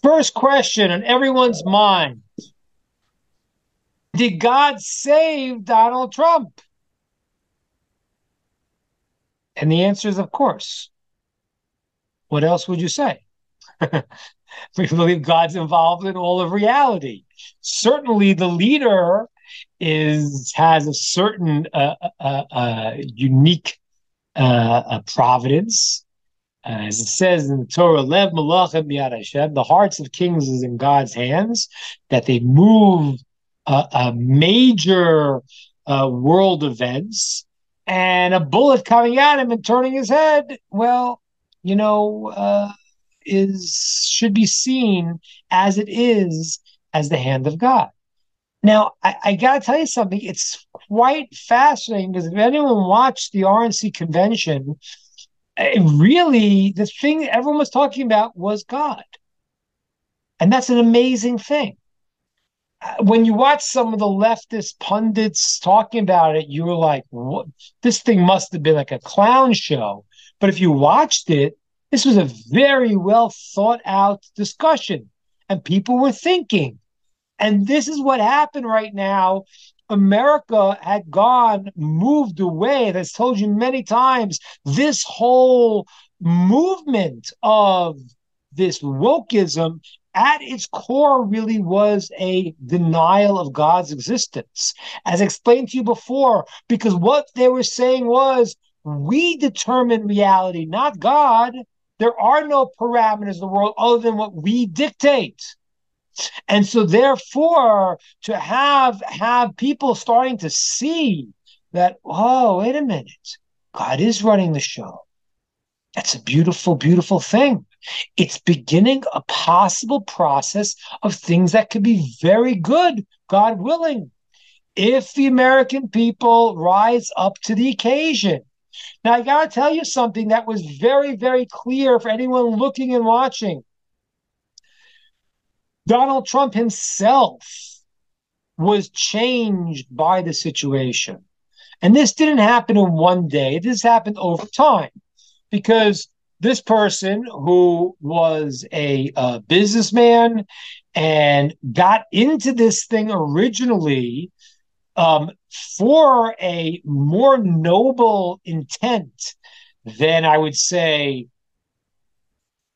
First question on everyone's mind. Did God save Donald Trump? And the answer is, of course. What else would you say? We believe God's involved in all of reality. Certainly, the leader has a certain unique providence. As it says in the Torah, Lev Malachim B'yad Hashem, the hearts of kings is in God's hands, that they move major world events, and a bullet coming at him and turning his head, well, you know, is should be seen as it is, as the hand of God. Now, I got to tell you something. It's quite fascinating because if anyone watched the RNC convention, really, the thing that everyone was talking about was God. And that's an amazing thing. When you watch some of the leftist pundits talking about it, you were like, what? This thing must have been like a clown show. But if you watched it, this was a very well thought out discussion. And people were thinking. And this is what happened right now. America had moved away. That's told you many times. This whole movement of this wokeism at its core really was a denial of God's existence. As I explained to you before, because what they were saying was, we determine reality, not God. There are no parameters in the world other than what we dictate. And so therefore, to have people starting to see that, oh, wait a minute, God is running the show. That's a beautiful, beautiful thing. It's beginning a possible process of things that could be very good, God willing, if the American people rise up to the occasion. Now, I got to tell you something that was very, very clear for anyone looking and watching. Donald Trump himself was changed by the situation. And this didn't happen in one day. This happened over time because this person who was a businessman and got into this thing originally for a more noble intent than, I would say,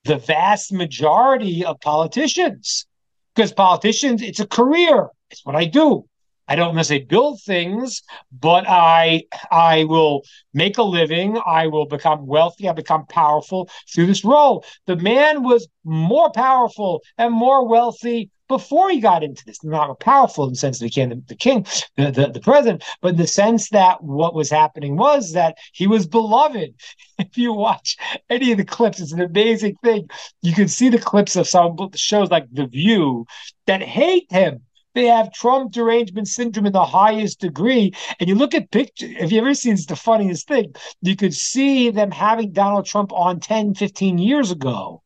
the vast majority of politicians. Because politicians, it's a career. It's what I do. I don't necessarily build things, but I will make a living. I will become wealthy. I become powerful through this role. The man was more powerful and more wealthy before he got into this. Not powerful in the sense that he became the king, the president, but in the sense that what was happening was that he was beloved. If you watch any of the clips, it's an amazing thing. You can see the clips of some shows like The View that hate him. They have Trump derangement syndrome in the highest degree. And you look at pictures, if you ever seen, it's the funniest thing, you could see them having Donald Trump on 10, 15 years ago.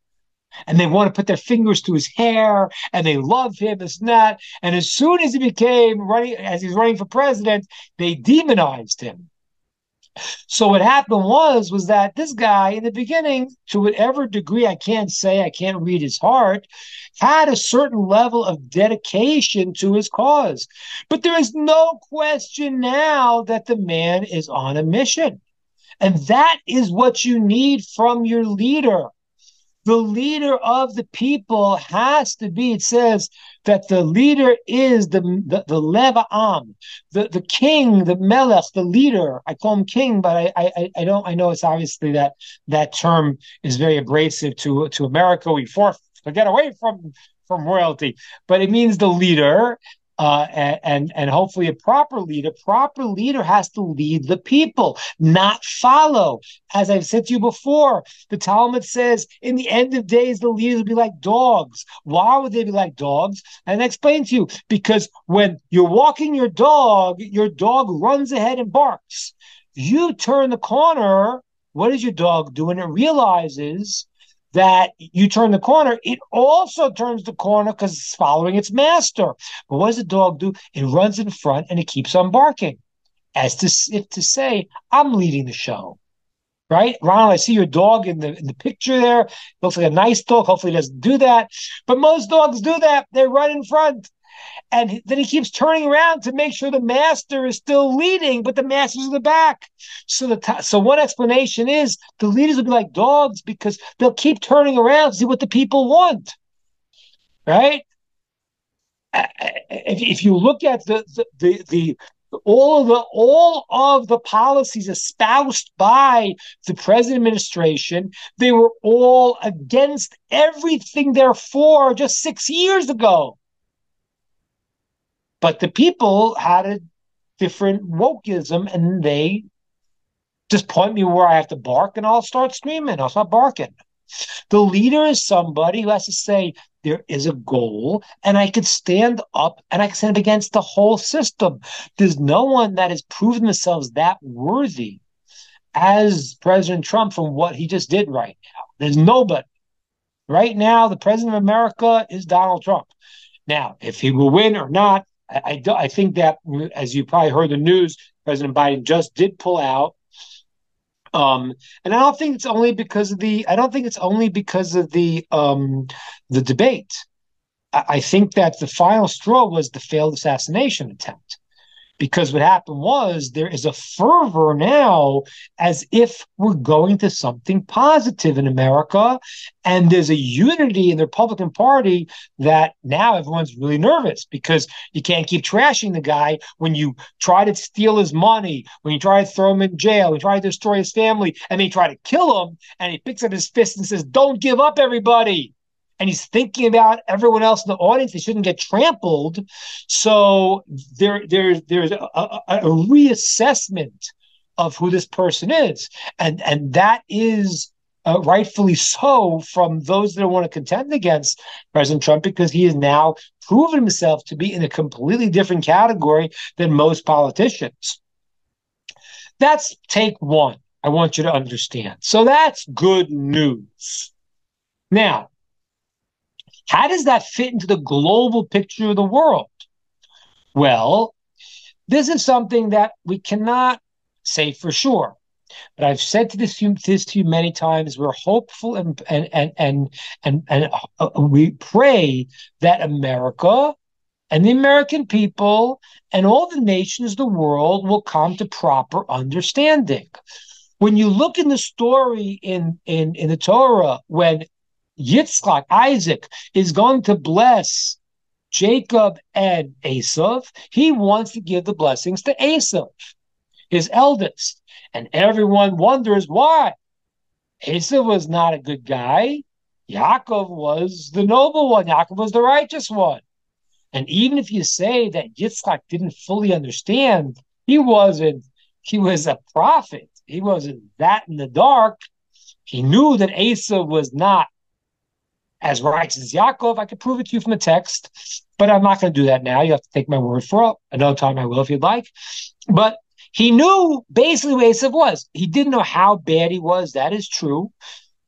And they want to put their fingers to his hair and they love him, this and that. And as soon as he became running, as he's running for president, they demonized him. So what happened was that this guy in the beginning, to whatever degree, I can't say, I can't read his heart, had a certain level of dedication to his cause. But there is no question now that the man is on a mission. And that is what you need from your leader. The leader of the people has to be, it says that the leader is the Lev Am, the king, the Melech, the leader. I call him king, but I don't, I know it's obviously that term is very abrasive to America. We force to get away from royalty, but it means the leader. And hopefully a proper leader has to lead the people, not follow. As I've said to you before, the Talmud says in the end of days, the leaders will be like dogs. Why would they be like dogs? And I explain to you, because when you're walking your dog runs ahead and barks. You turn the corner, what does your dog do? And it realizes that you turn the corner, it also turns the corner because it's following its master. But what does the dog do? It runs in front and it keeps on barking, as if to say, I'm leading the show. right? Ronald, I see your dog in the picture there. Looks like a nice dog. Hopefully, he doesn't do that. But most dogs do that. They run in front. And then he keeps turning around to make sure the master is still leading, but the master's in the back. So one explanation is the leaders will be like dogs because they'll keep turning around to see what the people want, right? If you look at all of the policies espoused by the present administration, they were all against everything they're for just 6 years ago. But the people had a different wokeism, and they just point me where I have to bark, and I'll start screaming. I'll start barking. The leader is somebody who has to say, there is a goal, and I could stand up, and I can stand up against the whole system. There's no one that has proven themselves that worthy as President Trump from what he just did right now. There's nobody. Right now, the president of America is Donald Trump. Now, if he will win or not, I think that, as you probably heard the news, President Biden just did pull out. And I don't think it's only because of the debate. I think that the final straw was the failed assassination attempt. Because what happened was there is a fervor now as if we're going to something positive in America. And there's a unity in the Republican Party that now everyone's really nervous because you can't keep trashing the guy when you try to steal his money, when you try to throw him in jail, when you try to destroy his family, and then you try to kill him, and he picks up his fist and says, "Don't give up, everybody." And he's thinking about everyone else in the audience. They shouldn't get trampled. So there's a reassessment of who this person is. And that is rightfully so from those that want to contend against President Trump, because he has now proven himself to be in a completely different category than most politicians. That's take one. I want you to understand. So that's good news. Now, how does that fit into the global picture of the world? Well, this is something that we cannot say for sure. But I've said this to you many times. We're hopeful and we pray that America and the American people and all the nations of the world will come to proper understanding. When you look in the story in the Torah, when Yitzchak, Isaac, is going to bless Jacob and Esav, he wants to give the blessings to Esav, his eldest. And everyone wonders why. Esav was not a good guy. Yaakov was the noble one. Yaakov was the righteous one. And even if you say that Yitzchak didn't fully understand, he was a prophet. He wasn't that in the dark. He knew that Esav was not as righteous as Yaakov. I could prove it to you from the text, but I'm not going to do that now. You have to take my word for it. Another time I will if you'd like. But he knew basically who Esav was. He didn't know how bad he was. That is true.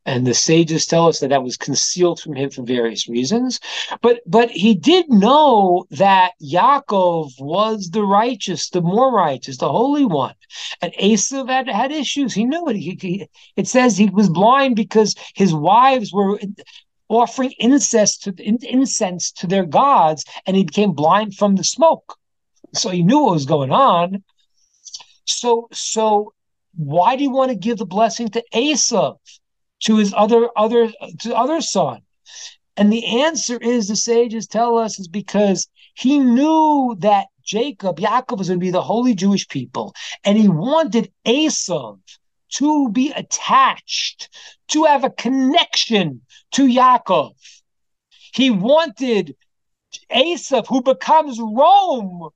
And the sages tell us that was concealed from him for various reasons. But he did know that Yaakov was the righteous, the more righteous, the holy one. And Esav had issues. He knew it. It says he was blind because his wives were offering incense to their gods, and he became blind from the smoke. So he knew what was going on. So why do you want to give the blessing to Esav, to his other son? And the answer is, the sages tell us, is because he knew that Yaakov was going to be the holy Jewish people, and he wanted Esav to be attached, to have a connection to Yaakov. He wanted Esav, who becomes Rome,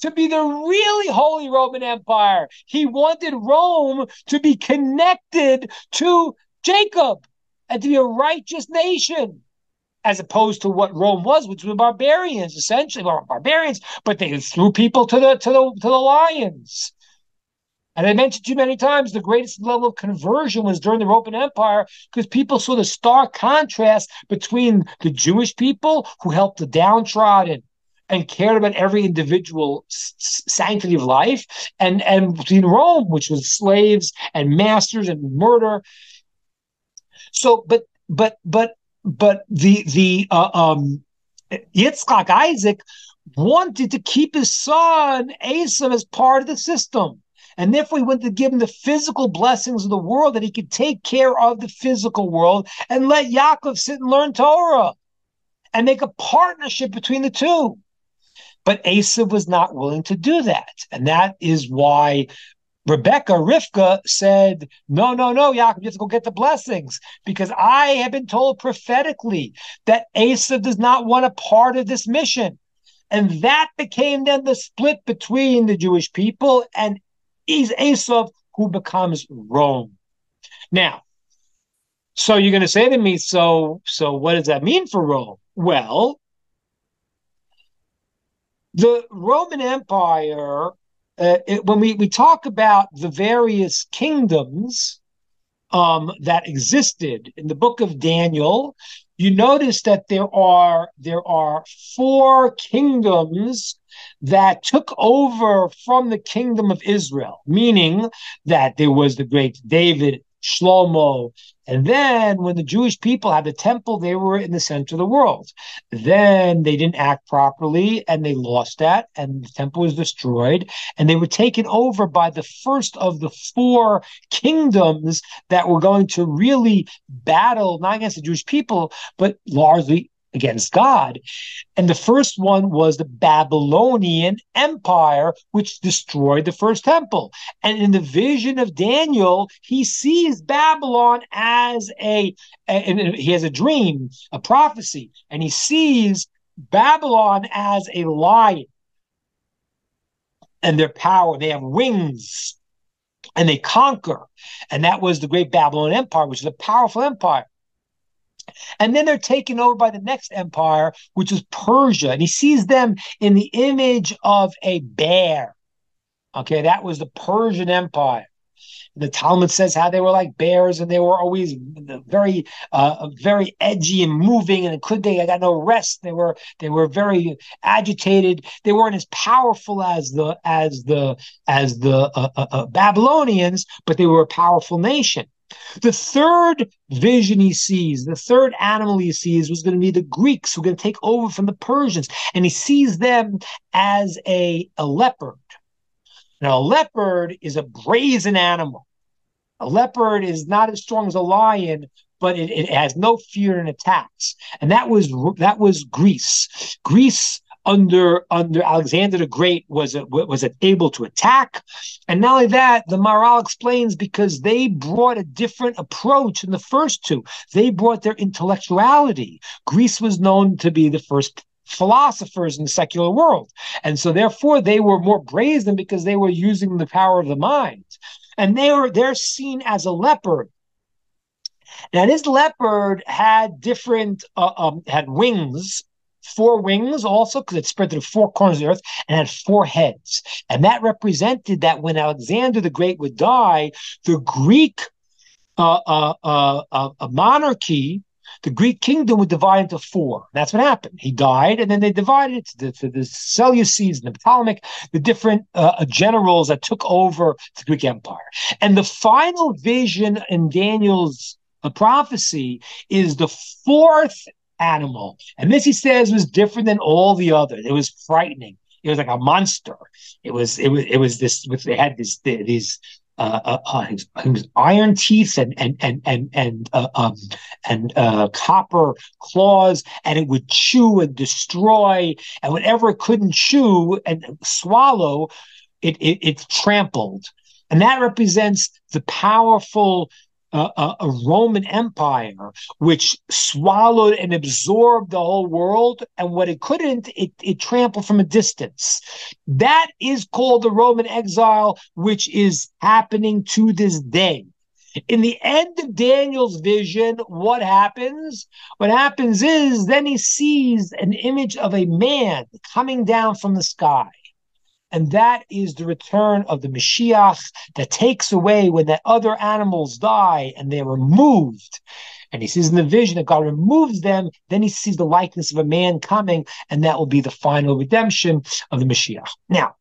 to be the really holy Roman Empire. He wanted Rome to be connected to Jacob and to be a righteous nation, as opposed to what Rome was, which were barbarians, essentially. Well, barbarians, but they threw people to the lions. And I mentioned to you many times, the greatest level of conversion was during the Roman Empire, because people saw the stark contrast between the Jewish people who helped the downtrodden and cared about every individual sanctity of life, and between Rome, which was slaves and masters and murder. So, but the Yitzchak, Isaac, wanted to keep his son Esav as part of the system. And therefore, he wanted to give him the physical blessings of the world, that he could take care of the physical world and let Yaakov sit and learn Torah and make a partnership between the two. But Esav was not willing to do that. And that is why Rivka said, no, Yaakov, you have to go get the blessings, because I have been told prophetically that Esav does not want a part of this mission. And that became then the split between the Jewish people, and Esav, who becomes Rome. Now, so you're going to say to me, so what does that mean for Rome? Well, the Roman Empire, when we talk about the various kingdoms that existed in the book of Daniel, you notice that there are 4 kingdoms that took over from the kingdom of Israel, meaning that there was the great David, Shlomo, and then when the Jewish people had the temple, they were in the center of the world. Then they didn't act properly, and they lost that, and the temple was destroyed, and they were taken over by the first of the 4 kingdoms that were going to really battle, not against the Jewish people, but largely against God. And the first one was the Babylonian Empire, which destroyed the first temple. And in the vision of Daniel, he sees Babylon as and he has a dream, a prophecy, and he sees Babylon as a lion. And their power, they have wings, and they conquer. And that was the great Babylonian Empire, which is a powerful empire. And then they're taken over by the next empire, which is Persia. And he sees them in the image of a bear. Okay, that was the Persian Empire. The Talmud says how they were like bears, and they were always very, very edgy and moving, and they got no rest. They were very agitated. They weren't as powerful as the Babylonians, but they were a powerful nation. The third vision he sees, the third animal he sees, was going to be the Greeks, who are going to take over from the Persians. And he sees them as a leopard. Now, a leopard is a brazen animal. A leopard is not as strong as a lion, but it has no fear in attacks. And that was Greece. Greece under Alexander the Great was able to attack. And not only that, the Maharal explains, because they brought a different approach than the first two. They brought their intellectuality. Greece was known to be the first philosophers in the secular world. And so therefore they were more brazen, because they were using the power of the mind. And they're seen as a leopard. Now, this leopard had had wings, 4 wings also, because it spread to the 4 corners of the earth, and had 4 heads. And that represented that when Alexander the Great would die, the Greek monarchy, the Greek kingdom, would divide into 4. That's what happened. He died, and then they divided it to the Seleucids and the Ptolemaic, the different generals that took over the Greek Empire. And the final vision in Daniel's prophecy is the 4th animal. And this, he says, was different than all the others. It was frightening. It was like a monster. It was this. They had these iron teeth and copper claws, and it would chew and destroy, and whatever it couldn't chew and swallow, it trampled. And that represents the powerful a Roman Empire, which swallowed and absorbed the whole world, and what it couldn't, it trampled from a distance. That is called the Roman exile, which is happening to this day. In the end of Daniel's vision, what happens? What happens is then he sees an image of a man coming down from the sky. And that is the return of the Mashiach that takes away when the other animals die and they're removed. and he sees in the vision that God removes them, then he sees the likeness of a man coming, and that will be the final redemption of the Mashiach. Now,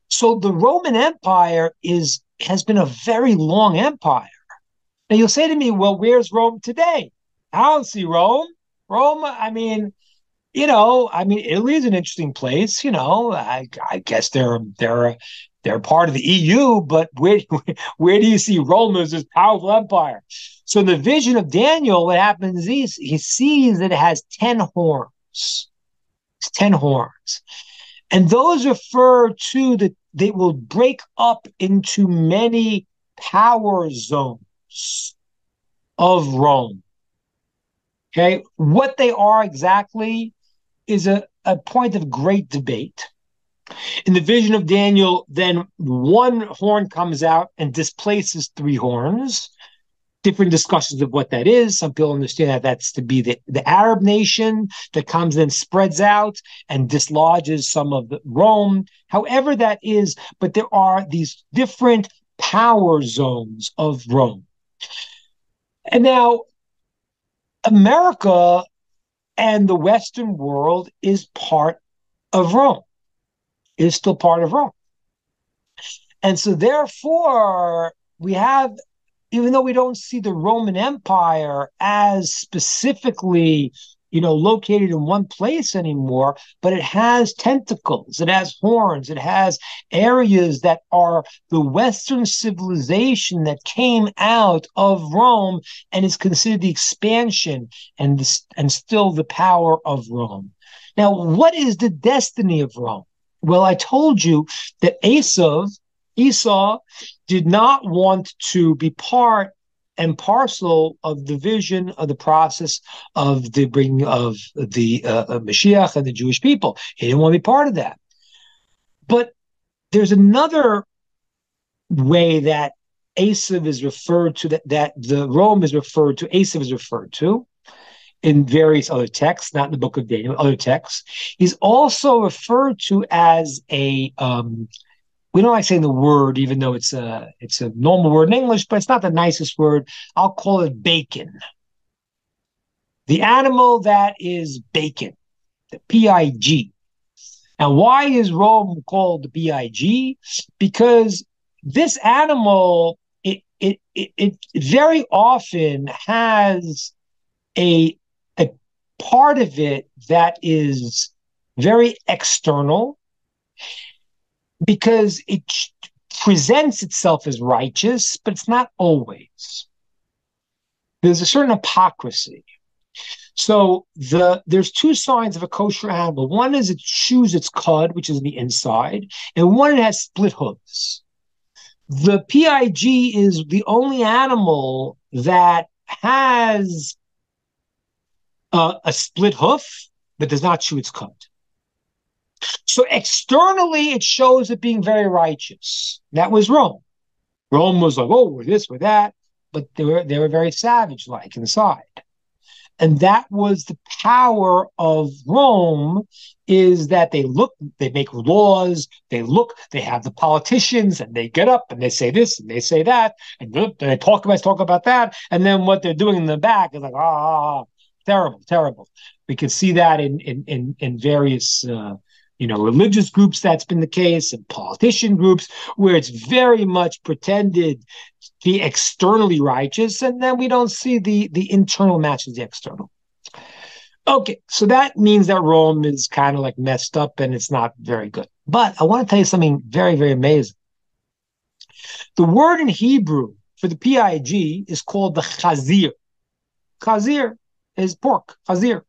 so the Roman Empire has been a very long empire. Now you'll say to me, well, where's Rome today? I don't see Rome. Rome, Italy is an interesting place. I guess they're part of the EU, but where do you see Rome as this powerful empire? So in the vision of Daniel, what happens is he sees that it has 10 horns. It's 10 horns. And those refer to that they will break up into many power zones of Rome. Okay, what they are exactly is a point of great debate. In the vision of Daniel, then one horn comes out and displaces 3 horns. Different discussions of what that is. Some people understand that that's to be the Arab nation that comes and spreads out and dislodges some of Rome. However that is, but there are these different power zones of Rome. And now, America and the Western world is part of Rome, is still part of Rome. And so therefore, we have, even though we don't see the Roman Empire as specifically, located in one place anymore, but it has tentacles, it has horns, it has areas that are the Western civilization that came out of Rome and is considered the expansion and still the power of Rome. Now, what is the destiny of Rome? Well, I told you that Esau did not want to be part and parcel of the vision of the process of the bringing of the Mashiach and the Jewish people. He didn't want to be part of that. But there's another way that Esav is referred to, that the Rome is referred to, Esav is referred to in various other texts, not in the book of Daniel, other texts. He's also referred to as we don't like saying the word, even though it's a normal word in English, but it's not the nicest word. I'll call it bacon. The animal that is bacon, the pig. And why is Rome called the pig? Because this animal, it very often has a part of it that is very external, because it presents itself as righteous, but it's not always. There's a certain hypocrisy. So there's 2 signs of a kosher animal. One is it chews its cud, which is the inside, and one, it has split hooves. The pig is the only animal that has a split hoof, but does not chew its cud. So externally, it shows it being very righteous. That was Rome. Rome was like, oh, we're this, we're that, but they were very savage-like inside. And that was the power of Rome, is that they make laws, they have the politicians, and they get up and they say this and they say that, and they talk about that, and then what they're doing in the back is like, terrible. We can see that in various religious groups. That's been the case, and politician groups, where it's very much pretended to be externally righteous, and then we don't see the internal matches the external. Okay, so that means that Rome is kind of like messed up and it's not very good. But I want to tell you something very, very amazing. The word in Hebrew for the pig is called the chazir. Chazir is pork, chazir.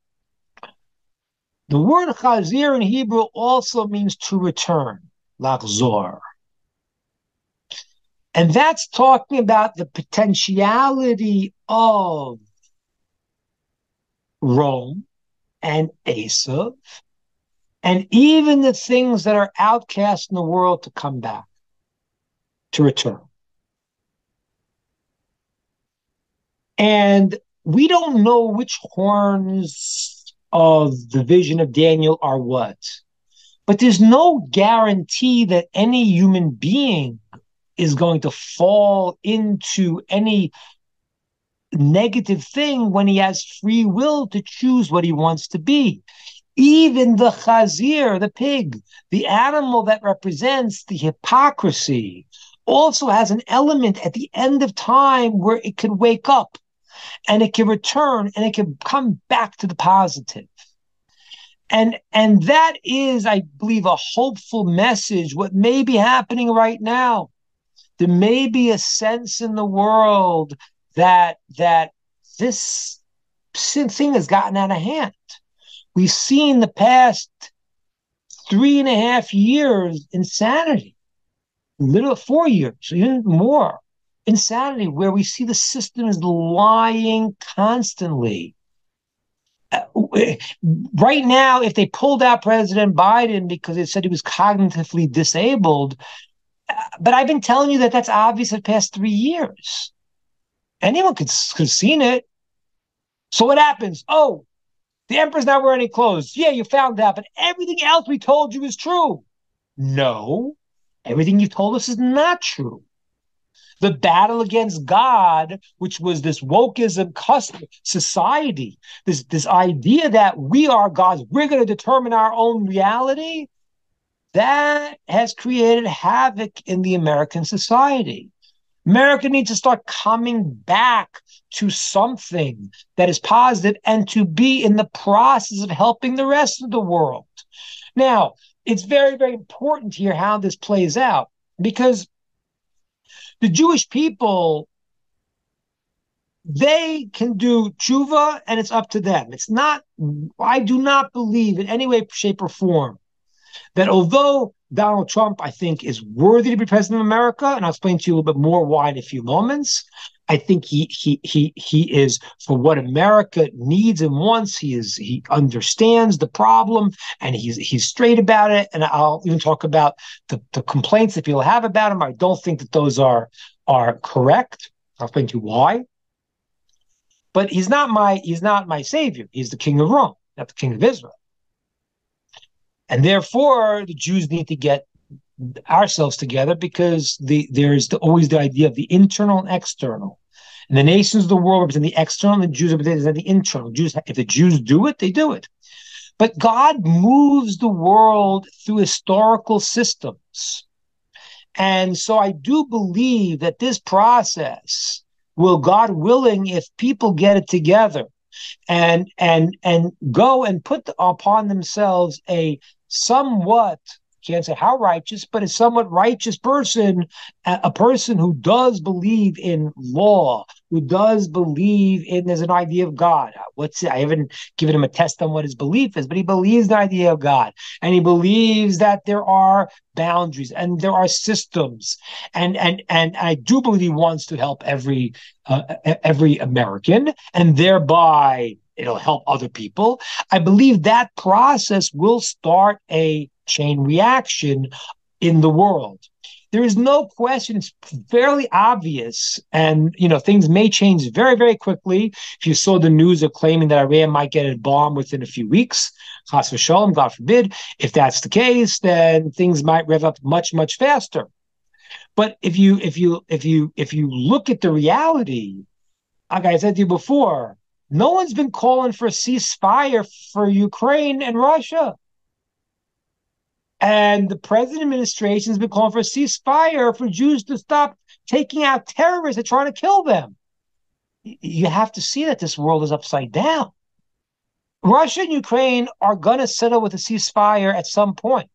The word chazir in Hebrew also means to return, lachzor. And that's talking about the potentiality of Rome and Esav, and even the things that are outcast in the world to come back, to return. And we don't know which horns of the vision of Daniel are what, but there's no guarantee that any human being is going to fall into any negative thing when he has free will to choose what he wants to be. Even the chazir, the pig, the animal that represents the hypocrisy, also has an element at the end of time where it can wake up and it can return and it can come back to the positive. And that is, I believe, a hopeful message, what may be happening right now. There may be a sense in the world that this thing has gotten out of hand. We've seen the past 3.5 years insanity, little 4 years, even more insanity, where we see the system is lying constantly. Right now, if they pulled out President Biden because they said he was cognitively disabled, but I've been telling you that that's obvious the past 3 years. Anyone could have seen it. So what happens? Oh, the emperor's not wearing any clothes. Yeah, you found that, but everything else we told you is true. No, everything you told us is not true. The battle against God, which was this wokeism society, this idea that we are gods, we're going to determine our own reality, that has created havoc in the American society. America needs to start coming back to something that is positive and to be in the process of helping the rest of the world. Now, it's very, very important to hear how this plays out, because the Jewish people, they can do tshuva and it's up to them. It's not, I do not believe in any way, shape, or form that although Donald Trump, I think, is worthy to be president of America, and I'll explain to you a little bit more why in a few moments. I think he is for what America needs and wants. He understands the problem and he's straight about it. And I'll even talk about the complaints that people have about him. I don't think that those are correct. I'll explain to you why. But he's not my savior. He's the king of Rome, not the king of Israel. And therefore, the Jews need to get ourselves together, because there's always the idea of the internal and external. And the nations of the world represent the external, and the Jews represent the internal. If the Jews do it, they do it. But God moves the world through historical systems. And so I do believe that this process will, God willing, if people get it together and go and put upon themselves a somewhat, can't say how righteous, but a somewhat righteous person, a person who does believe in law, who does believe in there's an idea of God. I haven't given him a test on what his belief is, but he believes the idea of God, and he believes that there are boundaries and there are systems, and I do believe he wants to help every American, and thereby it'll help other people. I believe that process will start a chain reaction in the world. There is no question. It's fairly obvious, and things may change very, very quickly. If you saw the news of claiming that Iran might get a bomb within a few weeks, chas v'sholom, God forbid, if that's the case, then things might rev up much, much faster. But if you look at the reality, like I said to you before, no one's been calling for a ceasefire for Ukraine and Russia. And the president administration has been calling for a ceasefire for Jews to stop taking out terrorists and trying to kill them. You have to see that this world is upside down. Russia and Ukraine are going to settle with a ceasefire at some point.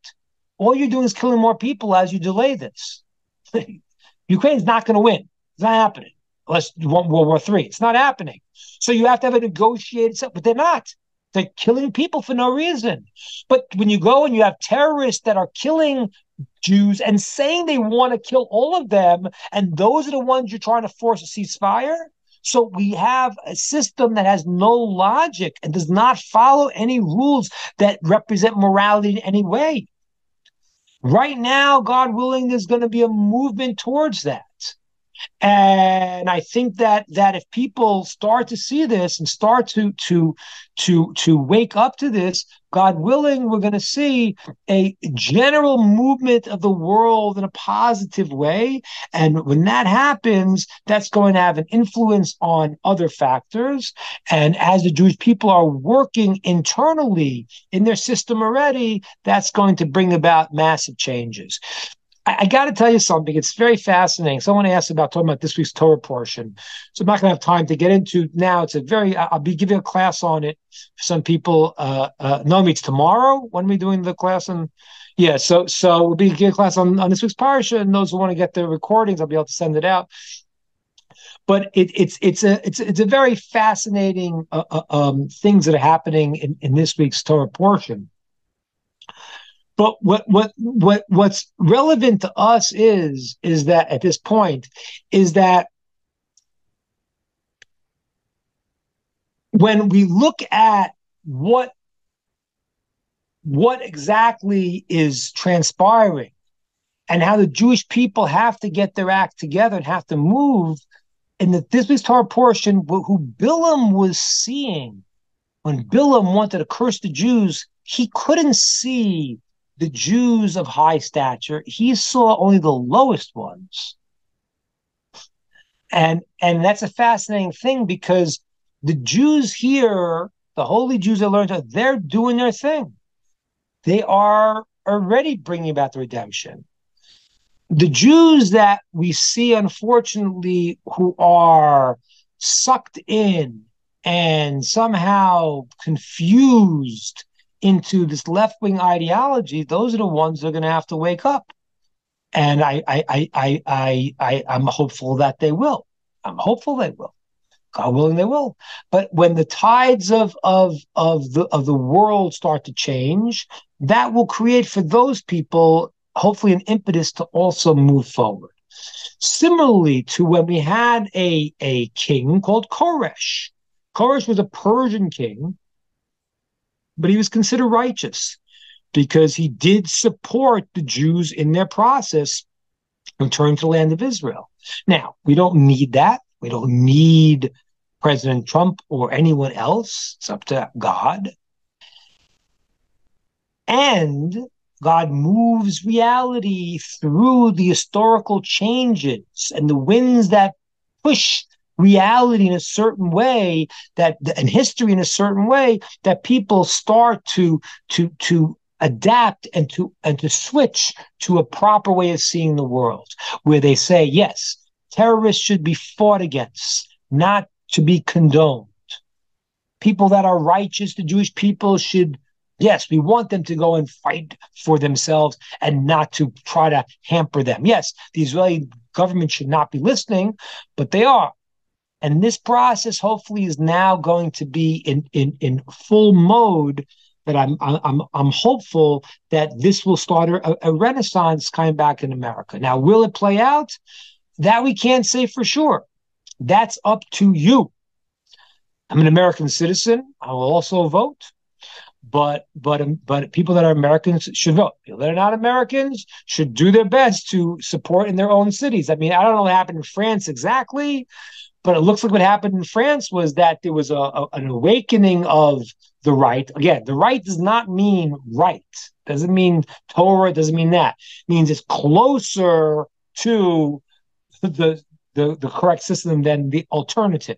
All you're doing is killing more people as you delay this. Ukraine's not going to win. It's not happening. Unless you want World War III. It's not happening. So you have to have a negotiated set, but they're not. They're killing people for no reason. But when you go and you have terrorists that are killing Jews and saying they want to kill all of them, and those are the ones you're trying to force a ceasefire. So we have a system that has no logic and does not follow any rules that represent morality in any way. Right now, God willing, there's going to be a movement towards that. And I think that if people start to see this and start to wake up to this, God willing, we're going to see a general movement of the world in a positive way. And when that happens, that's going to have an influence on other factors. And as the Jewish people are working internally in their system already, that's going to bring about massive changes. I got to tell you something. It's very fascinating. Someone asked about talking about this week's Torah portion. So I'm not going to have time to get into now. I'll be giving a class on it for some people. No, it's tomorrow. When are we doing the class? Yeah, so we'll be giving a class on this week's parsha, and those who want to get the recordings, I'll be able to send it out. But it's a very fascinating things that are happening in this week's Torah portion. But what's relevant to us is that at this point is that when we look at what exactly is transpiring and how the Jewish people have to get their act together and have to move, in this week's Torah portion, who Bilam was seeing, when Bilam wanted to curse the Jews, he couldn't see the Jews of high stature. He saw only the lowest ones. And that's a fascinating thing, because the Jews here, the holy Jews that learned, they're doing their thing. They are already bringing about the redemption. The Jews that we see, unfortunately, who are sucked in and somehow confused into this left-wing ideology, those are the ones that are going to have to wake up. And I'm hopeful that they will. I'm hopeful they will. God willing, they will. But when the tides of the world start to change, that will create for those people hopefully an impetus to also move forward. Similarly to when we had a king called Koresh. Koresh was a Persian king, but he was considered righteous because he did support the Jews in their process returning to the land of Israel. Now, we don't need that. We don't need President Trump or anyone else. It's up to God. And God moves reality through the historical changes and the winds that push reality in a certain way, and history in a certain way, that people start to adapt and to switch to a proper way of seeing the world, where they say, yes, terrorists should be fought against, not to be condoned. People that are righteous, the Jewish people should, yes, we want them to go and fight for themselves and not to try to hamper them. Yes, the Israeli government should not be listening, but they are. And this process hopefully is now going to be in full mode, that I'm hopeful that this will start a renaissance coming back in America. Now, will it play out? That we can't say for sure. That's up to you. I'm an American citizen. I will also vote. But people that are Americans should vote. People that are not Americans should do their best to support in their own cities. I mean, I don't know what happened in France exactly, but it looks like what happened in France was that there was an awakening of the right. Again, the right does not mean right. Doesn't mean Torah. It doesn't mean that. It means it's closer to the correct system than the alternative.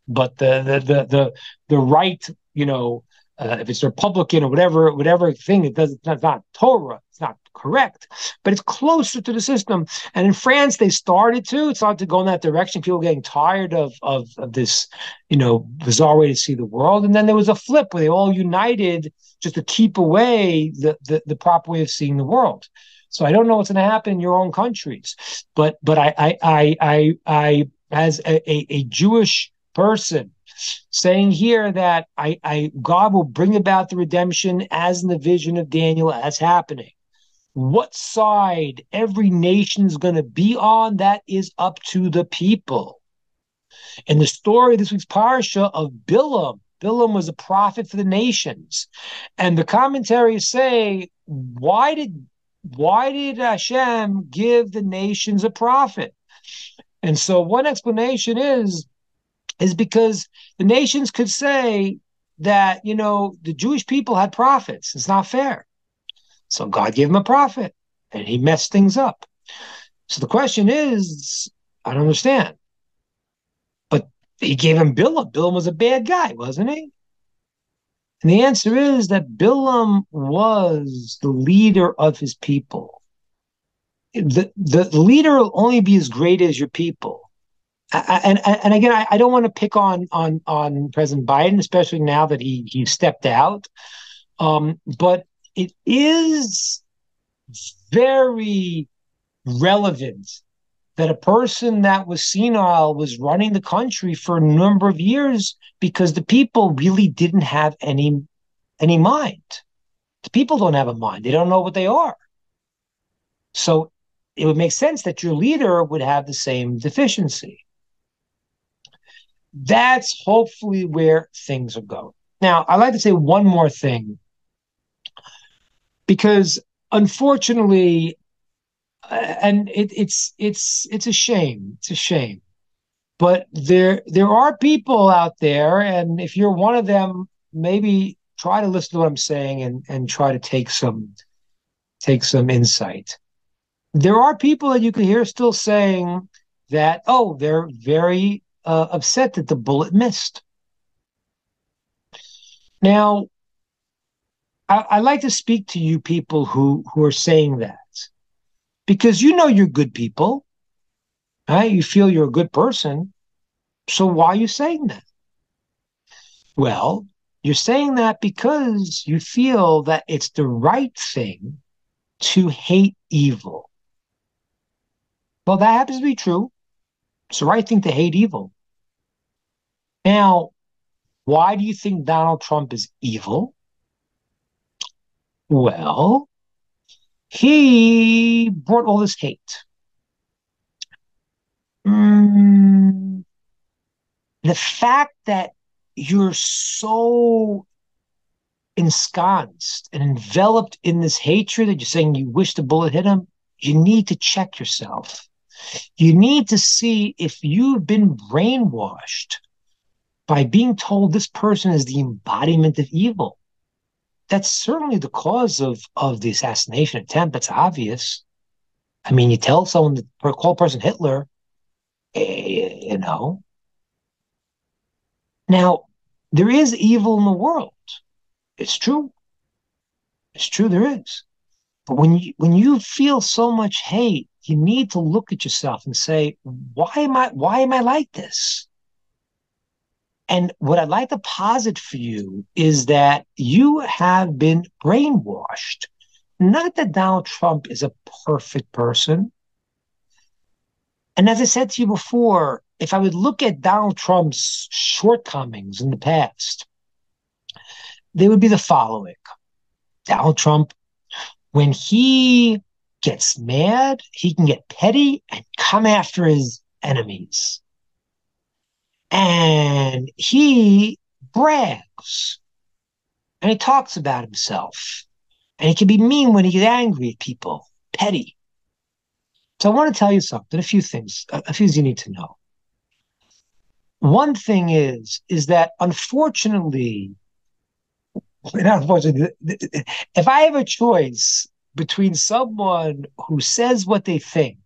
But the right, if it's Republican or whatever thing, it's not Torah. It's not correct, but it's closer to the system. And in France, it started to go in that direction. People getting tired of this, bizarre way to see the world. And then there was a flip where they all united just to keep away the proper way of seeing the world. So I don't know what's going to happen in your own countries, but I as a Jewish person, saying here that God will bring about the redemption as in the vision of Daniel as happening. What side every nation is going to be on, that is up to the people. In the story of this week's parsha of Bilam was a prophet for the nations. And the commentaries say, why did Hashem give the nations a prophet? And so one explanation is because the nations could say that, the Jewish people had prophets. It's not fair. So God gave him a prophet and he messed things up. So the question is, I don't understand. But he gave him Bilam. Bilam was a bad guy, wasn't he? And the answer is that Bilam was the leader of his people. The leader will only be as great as your people. And again, I don't want to pick on President Biden, especially now that he stepped out. But it is very relevant that a person that was senile was running the country for a number of years because the people really didn't have any mind. The people don't have a mind. They don't know what they are. So it would make sense that your leader would have the same deficiency. That's hopefully where things are going. Now, I'd like to say one more thing, because unfortunately, and it's a shame. It's a shame. But there are people out there, and if you're one of them, maybe try to listen to what I'm saying and try to take some insight. There are people that you can hear still saying that, oh, they're very upset that the bullet missed. Now, I like to speak to you people who are saying that, because you're good people, right? You feel you're a good person. So why are you saying that? Well, you're saying that because you feel that it's the right thing to hate evil. Well, that happens to be true. It's the right thing to hate evil. Now, why do you think Donald Trump is evil? Well, he brought all this hate. The fact that you're so ensconced and enveloped in this hatred that you're saying you wish the bullet hit him, you need to check yourself. You need to see if you've been brainwashed by being told this person is the embodiment of evil. That's certainly the cause of the assassination attempt. That's obvious. I mean, you tell someone to call a person Hitler, you know. Now, there is evil in the world. It's true. It's true, there is. But when you feel so much hate, you need to look at yourself and say, why am I like this? And what I'd like to posit for you is that you have been brainwashed. Not that Donald Trump is a perfect person. And as I said to you before, if I would look at Donald Trump's shortcomings in the past, they would be the following. Donald Trump, when he gets mad, he can get petty and come after his enemies. And he brags and he talks about himself. And he can be mean when he gets angry at people, petty. So I want to tell you something, a few things you need to know. One thing is that unfortunately, if I have a choice between someone who says what they think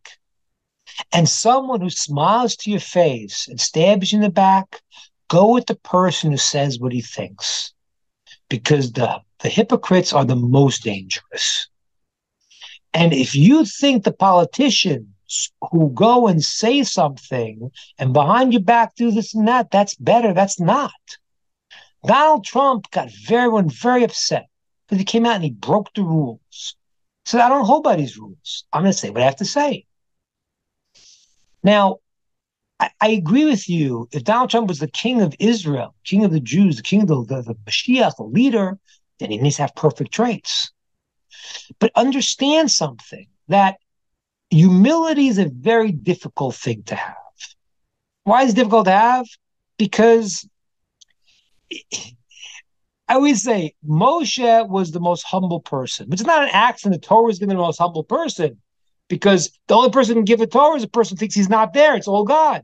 and someone who smiles to your face and stabs you in the back, go with the person who says what he thinks, because the hypocrites are the most dangerous. And if you think the politicians who go and say something and behind your back do this and that, that's better, that's not. Donald Trump got very upset because he came out and he broke the rules. He said, I don't hold by these rules. I'm going to say what I have to say. Now, I agree with you. If Donald Trump was the king of Israel, king of the Jews, the king of the Mashiach, the leader, then he needs to have perfect traits. But understand something, that humility is a very difficult thing to have. Why is it difficult to have? Because I always say Moshe was the most humble person, but it's not an accident that Torah is going to be the most humble person, because the only person who can give the Torah is a person who thinks he's not there. It's all God.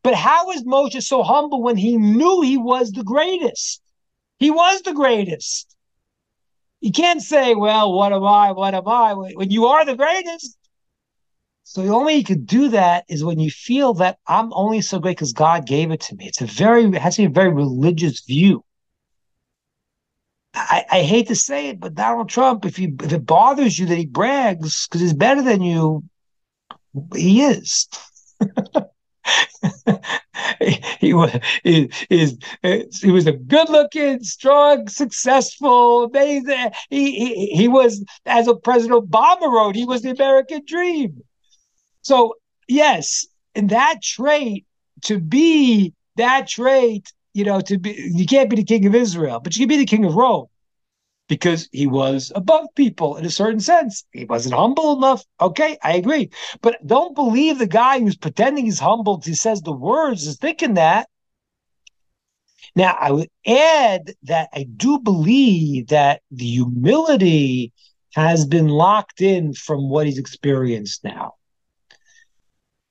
But how is Moshe so humble when he knew he was the greatest? He was the greatest. You can't say, well, what am I? What am I? When you are the greatest. So the only way you could do that is when you feel that I'm only so great because God gave it to me. It has to be a very religious view. I hate to say it, but Donald Trump, if it bothers you that he brags because he's better than you, he is. he was he was a good-looking, strong, successful, amazing. He was, as President Obama wrote, he was the American dream. So yes, in that trait, to be that trait, you can't be the king of Israel, but you can be the king of Rome because he was above people in a certain sense. He wasn't humble enough. Okay, I agree. But don't believe the guy who's pretending he's humble, he says the words, is thinking that. Now, I would add that I do believe that the humility has been locked in from what he's experienced now.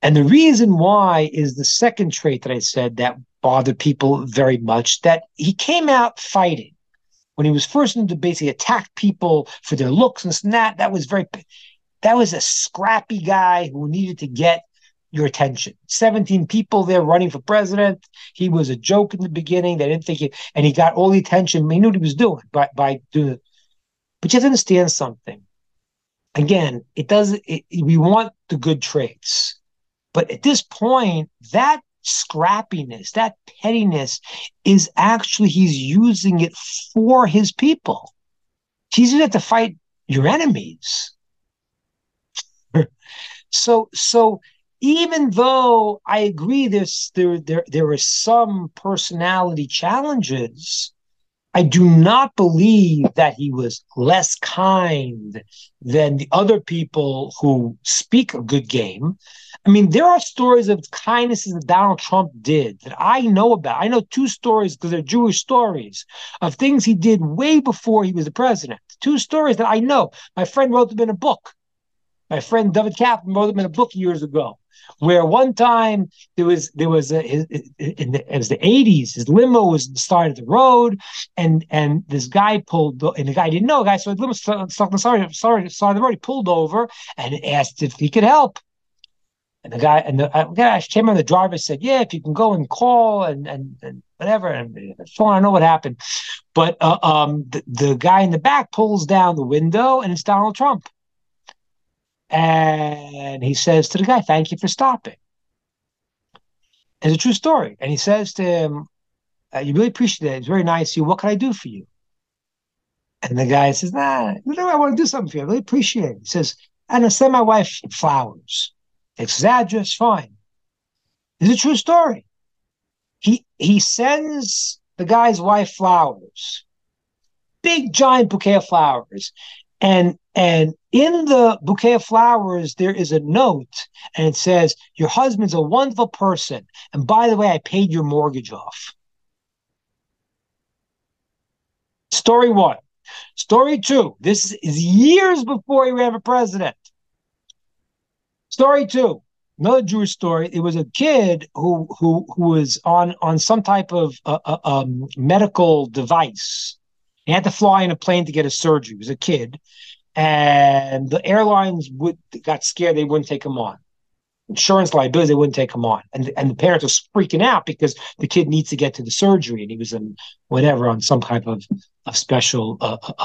And the reason why is the second trait that I said that bothered people very much, that he came out fighting. When he was first in the debate, he attacked people for their looks and that. That was a scrappy guy who needed to get your attention. 17 people there running for president. He was a joke in the beginning. They didn't think and he got all the attention. He knew what he was doing by doing it. But you have to understand something. Again, we want the good traits. But at this point, that scrappiness, that pettiness is actually, he's using it for his people. He's using it to fight your enemies. So even though I agree there are some personality challenges, I do not believe that he was less kind than the other people who speak a good game. I mean, there are stories of kindnesses that Donald Trump did that I know about. I know two stories because they're Jewish stories of things he did way before he was the president. Two stories that I know. My friend wrote them in a book. My friend David Kaplan wrote them in a book years ago, where one time it was the 80s, his limo was the side of the road, and this guy and the guy didn't know, so the limo stuck on the side of the road. He pulled over and asked if he could help. And the guy came on, the driver said, yeah, if you can go and call and whatever, and phone, I know what happened. But the guy in the back pulls down the window, and it's Donald Trump. And he says to the guy, thank you for stopping. It's a true story. And he says to him, you really appreciate it. It's very nice of you. What can I do for you? And the guy says, I want to do something for you. I really appreciate it. He says, I'm going to send my wife flowers. Takes his address, fine. It's a true story. He sends the guy's wife flowers. Big, giant bouquet of flowers. And in the bouquet of flowers, there is a note, and it says, your husband's a wonderful person. And by the way, I paid your mortgage off. Story one. Story two. This is years before he ran for president. Story two. Another Jewish story. It was a kid who was on some type of medical device. He had to fly in a plane to get a surgery. He was a kid. And the airlines got scared. They wouldn't take him on. Insurance liability, they wouldn't take him on. And the parents were freaking out because the kid needs to get to the surgery. And he was on some type of special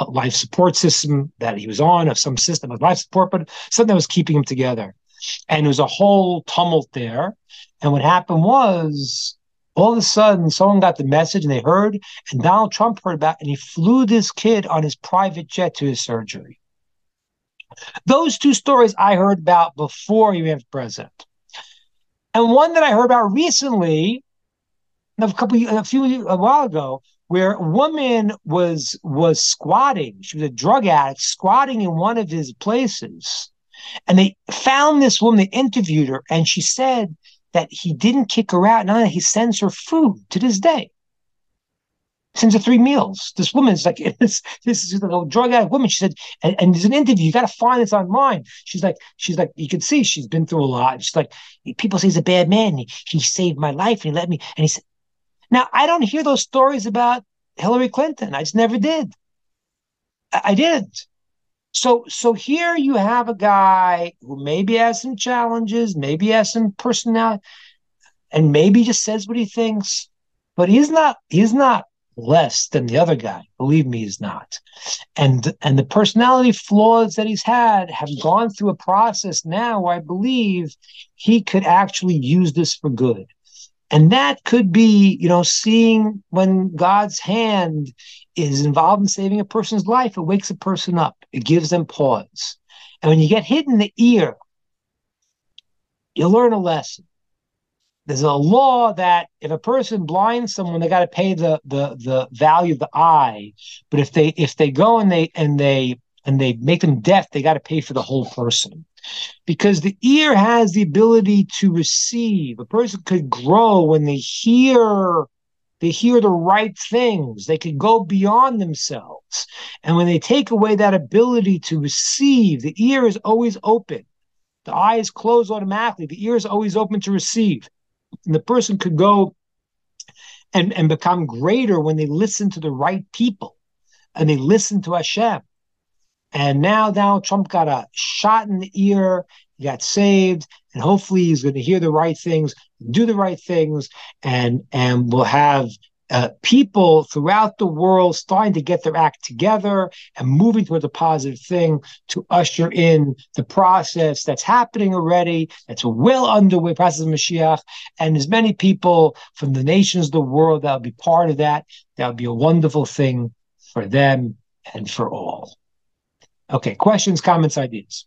life support system that he was on, of some system of life support, but something that was keeping him together. And there was a whole tumult there. And what happened was, all of a sudden, someone got the message and they heard, and Donald Trump heard about it, and he flew this kid on his private jet to his surgery. Those two stories I heard about before he ran for president. And one that I heard about recently, a while ago, where a woman was squatting. She was a drug addict, squatting in one of his places. And they found this woman, they interviewed her, and she said that he didn't kick her out. Now he sends her food to this day. sends her 3 meals. This woman's like, this is a drug addict woman. She said, and there's an interview. You got to find this online. She's like, you can see she's been through a lot. She's like, people say he's a bad man. He saved my life and he let me. And he said, now I don't hear those stories about Hillary Clinton. I just never did. I didn't. So here you have a guy who maybe has some challenges, maybe has some personality, and maybe just says what he thinks, but he's not less than the other guy. Believe me, he's not. And the personality flaws that he's had have gone through a process now where I believe he could actually use this for good. And that could be, seeing when God's hand is involved in saving a person's life, it wakes a person up. It gives them pause. And when you get hit in the ear, you learn a lesson. There's a law that if a person blinds someone, they got to pay the value of the eye. But if they go and they make them deaf, they got to pay for the whole person. Because the ear has the ability to receive. A person could grow when they hear the right things. They could go beyond themselves. And when they take away that ability to receive, the ear is always open. The eye is closed automatically. The ear is always open to receive. And the person could go and become greater when they listen to the right people and they listen to Hashem. And now Donald Trump got a shot in the ear. He got saved, and hopefully he's going to hear the right things, do the right things, and we'll have people throughout the world starting to get their act together and moving towards a positive thing to usher in the process that's happening already, that's well underway, process of Mashiach, and as many people from the nations of the world that will be part of that. That would be a wonderful thing for them and for all. Okay, questions, comments, ideas?